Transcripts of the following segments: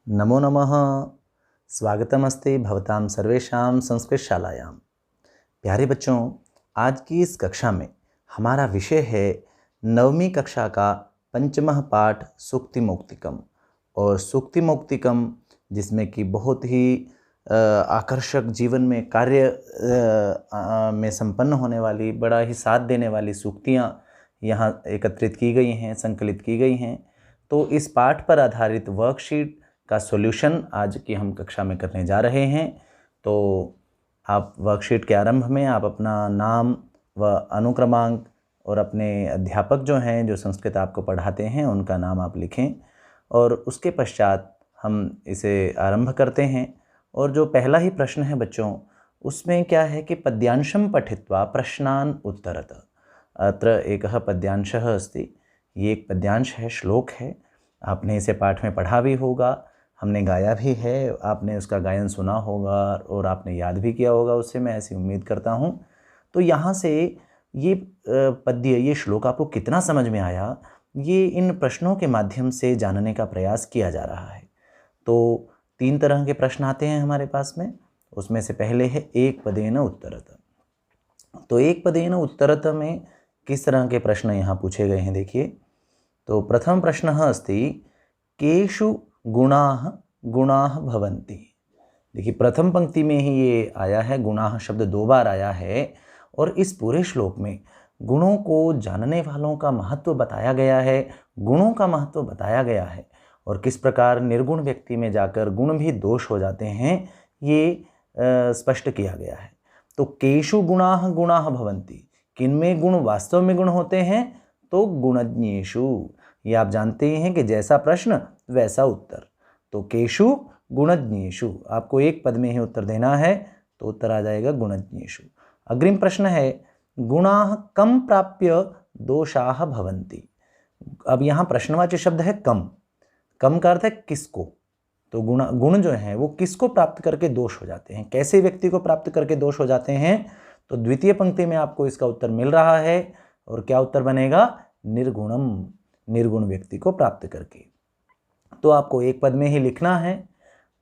नमो नमः। स्वागतमस्ते भवतां सर्वेषां संस्कृतशालायां। प्यारे बच्चों, आज की इस कक्षा में हमारा विषय है 9वीं कक्षा का पंचमः पाठ सूक्तिमौक्तिकम। और सूक्तिमौक्तिकम जिसमें कि बहुत ही आकर्षक जीवन में कार्य में संपन्न होने वाली, बड़ा ही साथ देने वाली सूक्तियाँ यहाँ एकत्रित की गई हैं, संकलित की गई हैं। तो इस पाठ पर आधारित वर्कशीट का सॉल्यूशन आज की हम कक्षा में करने जा रहे हैं। तो आप वर्कशीट के आरंभ में आप अपना नाम व अनुक्रमांक और अपने अध्यापक जो हैं, जो संस्कृत आपको पढ़ाते हैं, उनका नाम आप लिखें और उसके पश्चात हम इसे आरंभ करते हैं। और जो पहला ही प्रश्न है बच्चों, उसमें क्या है कि पद्यांशं पठित्वा प्रश्नान् उत्तरत। अत्र एकः पद्यांशः अस्ति। ये एक पद्यांश है, श्लोक है। आपने इसे पाठ में पढ़ा भी होगा, हमने गाया भी है, आपने उसका गायन सुना होगा और आपने याद भी किया होगा उससे, मैं ऐसी उम्मीद करता हूँ। तो यहाँ से ये पद्य, ये श्लोक आपको कितना समझ में आया, ये इन प्रश्नों के माध्यम से जानने का प्रयास किया जा रहा है। तो 3 तरह के प्रश्न आते हैं हमारे पास में। उसमें से पहले है एक पदेन उत्तरत। तो एक पदेन उत्तरत में किस तरह के प्रश्न यहाँ पूछे गए हैं, देखिए। तो प्रथम प्रश्न अस्ति केषु गुणाः गुणाः भवन्ति। देखिए, प्रथम पंक्ति में ही ये आया है, गुणाः शब्द 2 बार आया है। और इस पूरे श्लोक में गुणों को जानने वालों का महत्व बताया गया है, गुणों का महत्व बताया गया है और किस प्रकार निर्गुण व्यक्ति में जाकर गुण भी दोष हो जाते हैं, ये स्पष्ट किया गया है। तो केषु गुणाः गुणाः भवन्ति, किनमें गुण वास्तव में गुण होते हैं, तो गुणज्ञेषु। ये आप जानते हैं कि जैसा प्रश्न वैसा उत्तर। तो केषु गुणज्ञेषु, आपको एक पद में ही उत्तर देना है, तो उत्तर आ जाएगा गुणज्ञेषु। अग्रिम प्रश्न है गुणाः कम प्राप्य दोषाः भवन्ति। अब यहाँ प्रश्नवाची शब्द है कम। कम का अर्थ है किसको। तो गुण जो है वो किसको प्राप्त करके दोष हो जाते हैं, कैसे व्यक्ति को प्राप्त करके दोष हो जाते हैं। तो द्वितीय पंक्ति में आपको इसका उत्तर मिल रहा है। और क्या उत्तर बनेगा, निर्गुणम, निर्गुण व्यक्ति को प्राप्त करके। तो आपको एक पद में ही लिखना है,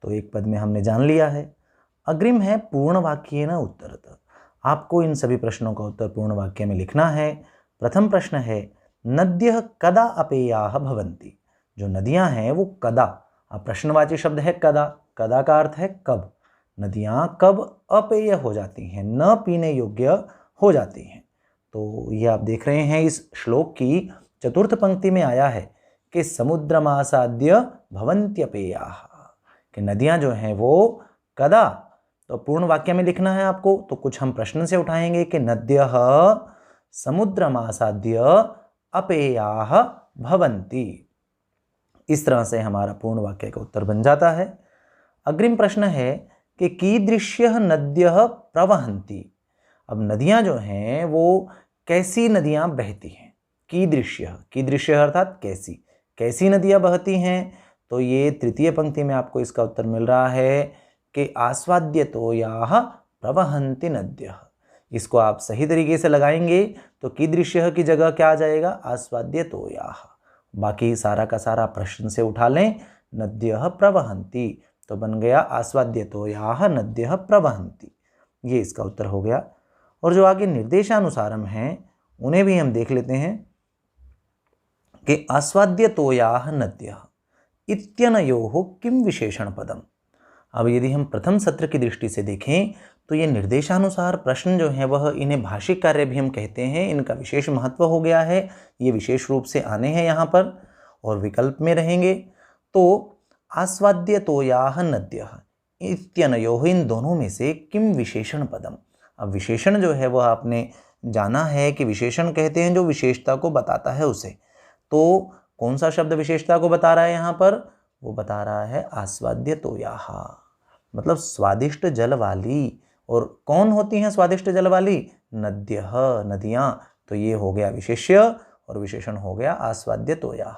तो एक पद में हमने जान लिया है। अग्रिम है पूर्ण वाक्येन उत्तरत। आपको इन सभी प्रश्नों का उत्तर पूर्ण वाक्य में लिखना है। प्रथम प्रश्न है नद्यः कदा अपेयाः भवन्ति। जो नदियां हैं वो कदा, अब प्रश्नवाची शब्द है कदा, कदा का अर्थ है कब। नदियां कब अपेय हो जाती हैं, न पीने योग्य हो जाती हैं। तो ये आप देख रहे हैं इस श्लोक की चतुर्थ पंक्ति में आया है कि समुद्रमासाद्य भवन्त्यपेयाः, कि नदियां जो हैं वो कदा। तो पूर्ण वाक्य में लिखना है आपको। तो कुछ हम प्रश्न से उठाएंगे कि नद्यः समुद्रमासाद्य अपेयाः भवन्ति। इस तरह से हमारा पूर्ण वाक्य का उत्तर बन जाता है। अग्रिम प्रश्न है कि कीदृश्यः नद्यः प्रवहन्ति। अब नदियां जो हैं वो कैसी नदियां बहती हैं। कीदृश्यः, कीदृश्यः अर्थात कैसी, कैसी नदियां बहती हैं। तो ये तृतीय पंक्ति में आपको इसका उत्तर मिल रहा है कि आस्वाद्यतोयाः प्रवहन्ति नद्यः। इसको आप सही तरीके से लगाएंगे तो कीदृश्यः की जगह क्या आ जाएगा, आस्वाद्यतोयाः। बाकी सारा का सारा प्रश्न से उठा लें, नद्यः प्रवहन्ति, तो बन गया आस्वाद्यतोयाः नद्यः प्रवहन्ति। ये इसका उत्तर हो गया। और जो आगे निर्देशानुसारम हैं उन्हें भी हम देख लेते हैं कि आस्वाद्यतोयाः नद्यः इत्यनयोः किम विशेषण पदम। अब यदि हम प्रथम सत्र की दृष्टि से देखें तो ये निर्देशानुसार प्रश्न जो हैं वह, इन्हें भाषिक कार्य भी हम कहते हैं, इनका विशेष महत्व हो गया है। ये विशेष रूप से आने हैं यहाँ पर और विकल्प में रहेंगे। तो आस्वाद्यतोयाः नद्यः इत्यनयोः, इन दोनों में से किम विशेषण पदम। अब विशेषण जो है वह आपने जाना है कि विशेषण कहते हैं जो विशेषता को बताता है उसे। तो कौन सा शब्द विशेषता को बता रहा है यहाँ पर, वो बता रहा है आस्वाद्यतोयाः, मतलब स्वादिष्ट जल वाली। और कौन होती हैं स्वादिष्ट जल वाली, नद्यः, नदियाँ। तो ये हो गया विशेष्य और विशेषण हो गया आस्वाद्यतोयाः।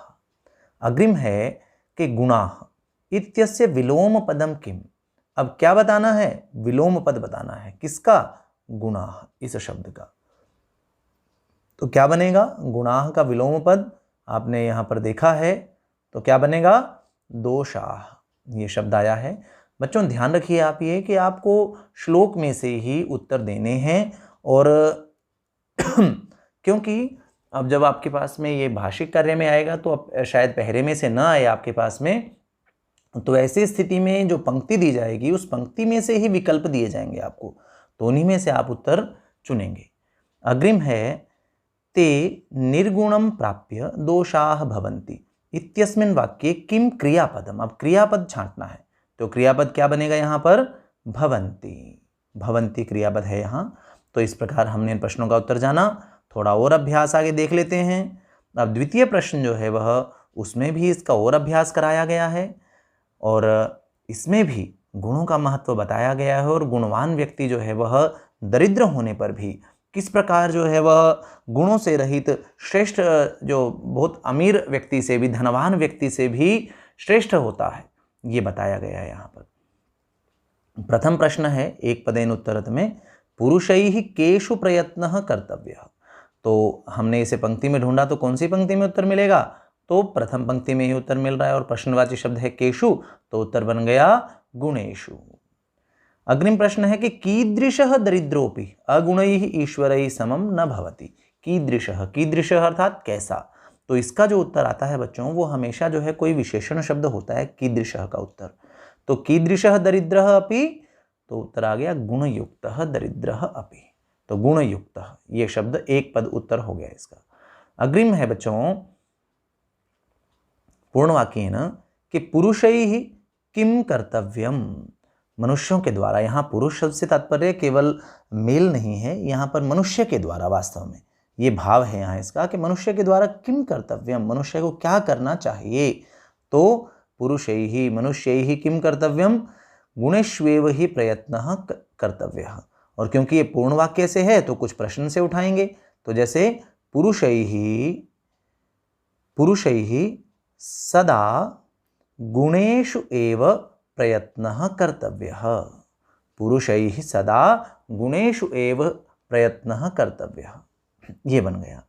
अग्रिम है कि गुणाः इत्यस्य विलोम पदम किम। अब क्या बताना है, विलोम पद बताना है, किसका, गुणाः, इस शब्द का। तो क्या बनेगा, गुणाः का विलोम पद आपने यहाँ पर देखा है, तो क्या बनेगा, दोषाः। ये शब्द आया है। बच्चों ध्यान रखिए आप ये कि आपको श्लोक में से ही उत्तर देने हैं, और क्योंकि अब जब आपके पास में ये भाषिक कार्य में आएगा तो अब शायद पहरे में से ना आए आपके पास में, तो ऐसी स्थिति में जो पंक्ति दी जाएगी उस पंक्ति में से ही विकल्प दिए जाएंगे आपको, तो उन्हीं में से आप उत्तर चुनेंगे। अग्रिम है ते निर्गुणं प्राप्य दोषाः भवन्ति इत्यस्मिन् वाक्ये किम क्रियापदम। अब क्रियापद छांटना है, तो क्रियापद क्या बनेगा यहाँ पर? भवन्ति। भवन्ति क्रियापद है यहाँ। तो इस प्रकार हमने इन प्रश्नों का उत्तर जाना। थोड़ा और अभ्यास आगे देख लेते हैं। अब द्वितीय प्रश्न जो है वह, उसमें भी इसका और अभ्यास कराया गया है, और इसमें भी गुणों का महत्व बताया गया है, और गुणवान व्यक्ति जो है वह दरिद्र होने पर भी किस प्रकार जो है वह गुणों से रहित श्रेष्ठ, जो बहुत अमीर व्यक्ति से भी, धनवान व्यक्ति से भी श्रेष्ठ होता है, ये बताया गया है यहाँ पर। प्रथम प्रश्न है एक पदेन उत्तरत में, पुरुषैः केषु प्रयत्नः कर्तव्यः। तो हमने इसे पंक्ति में ढूंढा, तो कौन सी पंक्ति में उत्तर मिलेगा? तो प्रथम पंक्ति में ही उत्तर मिल रहा है, और प्रश्नवाची शब्द है केषु, तो उत्तर बन गया गुणेषु। अग्रिम प्रश्न है कि कीदृशः दरिद्रोपि अगुणैः ईश्वरैः समं न भवति। कीदृशः, कीदृशः अर्थात कैसा। तो इसका जो उत्तर आता है बच्चों, वो हमेशा जो है कोई विशेषण शब्द होता है कीदृशः का उत्तर। तो कीदृशः दरिद्रः अपि, तो उत्तर आ गया गुणयुक्तः दरिद्रः अपि। तो गुणयुक्तः ये शब्द एक पद उत्तर हो गया इसका। अग्रिम है बच्चों पूर्णवाक्येन कि पुरुषैः किम कर्तव्यम। मनुष्यों के द्वारा, यहाँ पुरुष शब्द से तात्पर्य केवल मेल नहीं है, यहाँ पर मनुष्य के द्वारा, वास्तव में ये भाव है यहाँ इसका कि मनुष्य के द्वारा किम कर्तव्यम, मनुष्य को क्या करना चाहिए। तो पुरुषैः मनुष्यैः किम कर्तव्यम गुणेष्वेव ही प्रयत्नः कर्तव्यः। और क्योंकि ये पूर्ण वाक्य से है तो कुछ प्रश्न से उठाएंगे। तो जैसे पुरुषैः सदा गुणेषु एव प्रयत्नः कर्तव्यः। पुरुषैः सदा गुणेषु एव प्रयत्नः कर्तव्यः, ये बन गया।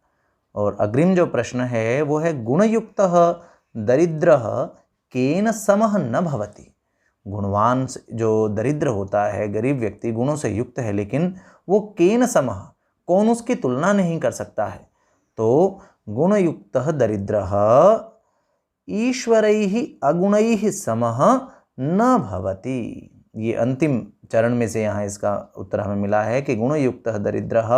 और अग्रिम जो प्रश्न है वो है गुणयुक्तः दरिद्रः केन समः न भवति। गुणवान जो दरिद्र होता है, गरीब व्यक्ति गुणों से युक्त है, लेकिन वो केन समः, कौन उसकी तुलना नहीं कर सकता है। तो गुणयुक्तः दरिद्रः ईश्वरैः अगुणैः समः न भवति। ये अंतिम चरण में से यहाँ इसका उत्तर हमें मिला है कि गुणयुक्तः दरिद्रः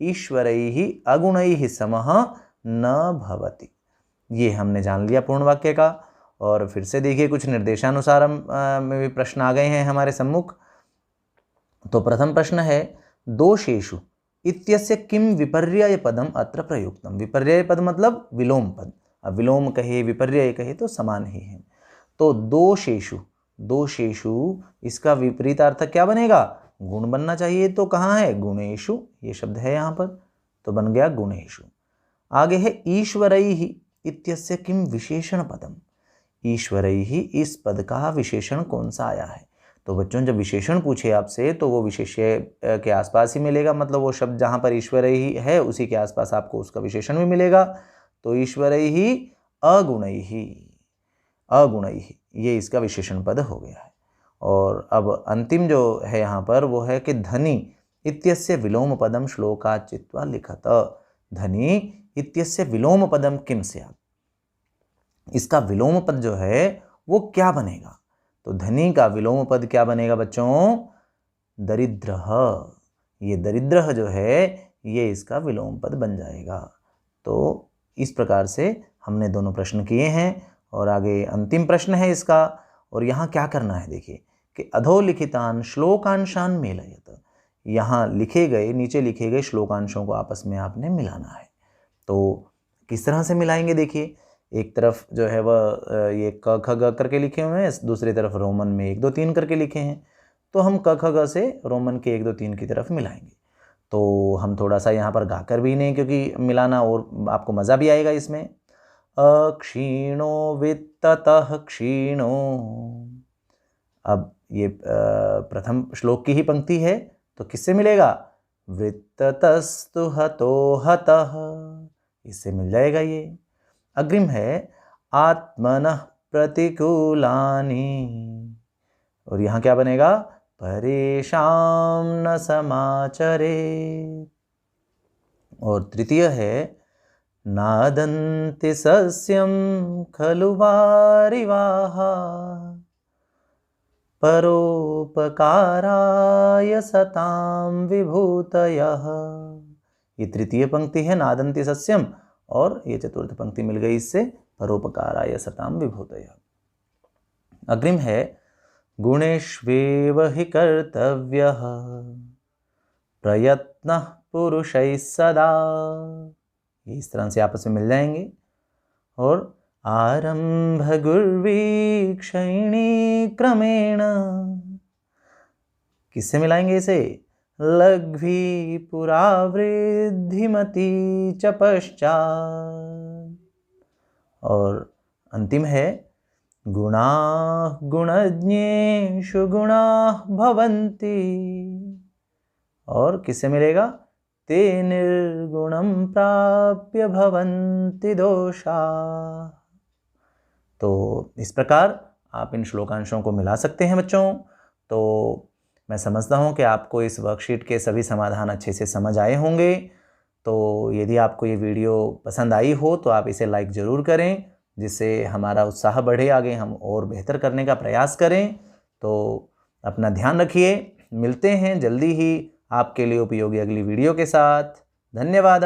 ईश्वरैः अगुणैः समः न भवति। ये हमने जान लिया पूर्ण वाक्य का। और फिर से देखिए कुछ निर्देशानुसार में भी प्रश्न आ गए हैं हमारे सम्मुख। तो प्रथम प्रश्न है दोषेषु इत्यस्य किम विपर्यय पदम अत्र प्रयुक्तम। विपर्यय पद मतलब विलोम पद। अब विलोम कहे विपर्यय कहे तो समान ही है। तो दोषेषु, दोषेषु इसका विपरीतार्थ क्या बनेगा? गुण बनना चाहिए। तो कहाँ है? गुणेषु, ये शब्द है यहाँ पर, तो बन गया गुणेषु। आगे है ईश्वरैः इत्यस्य किम विशेषण पदम। ईश्वरैः इस पद का विशेषण कौन सा आया है? तो बच्चों जब विशेषण पूछे आपसे तो वो विशेष्य के आसपास ही मिलेगा, मतलब वो शब्द जहाँ पर ईश्वरैः है उसी के आसपास आपको उसका विशेषण भी मिलेगा। तो ईश्वरैः अगुणैः, अगुणैः ये इसका विशेषण पद हो गया है। और अब अंतिम जो है यहाँ पर वो है कि धनी इत्यस्य विलोम पदम श्लोकात् चित्वा लिखत। धनी इत्यस्य विलोम पदम किम स्यात्। इसका विलोम पद जो है वो क्या बनेगा? तो धनी का विलोम पद क्या बनेगा बच्चों? दरिद्रः। ये दरिद्रः जो है ये इसका विलोम पद बन जाएगा। तो इस प्रकार से हमने दोनों प्रश्न किए हैं। और आगे अंतिम प्रश्न है इसका। और यहाँ क्या करना है देखिए कि अधोलिखितान श्लोकांशान मेलयत। यहाँ लिखे गए, नीचे लिखे गए श्लोकांशों को आपस में आपने मिलाना है। तो किस तरह से मिलाएंगे देखिए, एक तरफ जो है वह ये क ख ग करके लिखे हुए हैं, दूसरी तरफ रोमन में 1 2 3 करके लिखे हैं। तो हम क ख ग से रोमन के 1 2 3 की तरफ मिलाएंगे। तो हम थोड़ा सा यहाँ पर गाकर भी नहीं, क्योंकि मिलाना और आपको मज़ा भी आएगा इसमें। अक्षीणो वित्ततः क्षीणो। अब ये प्रथम श्लोक की ही पंक्ति है, तो किससे मिलेगा? वृत्ततस्तु हतो हतः, इससे मिल जाएगा ये। अग्रिम है आत्मनः प्रतिकूलानि। और यहाँ क्या बनेगा? परेषां न समाचरेत्। और तृतीय है नादन्ति सस्यं खलु वारिवाः परोपकाराय सतां विभूतयः। ये तृतीय पंक्ति है नादन्ति सस्यम, और ये चतुर्थ पंक्ति मिल गई इससे परोपकाराय सतां विभूतयः। अग्रिम है गुणेष्वेव हि कर्तव्यः प्रयत्नः पुरुषैः सदा। इस तरह से आपस में मिल जाएंगे। और आरंभ गुर्वीक्षिणी क्रमेण, किससे मिलाएंगे इसे? लघ्वी पुरा वृद्धिमती च पश्चात्। और अंतिम है गुणाः गुणज्ञेषु गुणाः भवन्ति। और किससे मिलेगा? ते निर्गुणं प्राप्य भवन्ति दोषाः। तो इस प्रकार आप इन श्लोकांशों को मिला सकते हैं बच्चों। तो मैं समझता हूँ कि आपको इस वर्कशीट के सभी समाधान अच्छे से समझ आए होंगे। तो यदि आपको ये वीडियो पसंद आई हो तो आप इसे लाइक ज़रूर करें, जिससे हमारा उत्साह बढ़े, आगे हम और बेहतर करने का प्रयास करें। तो अपना ध्यान रखिए। मिलते हैं जल्दी ही आपके लिए उपयोगी अगली वीडियो के साथ। धन्यवाद।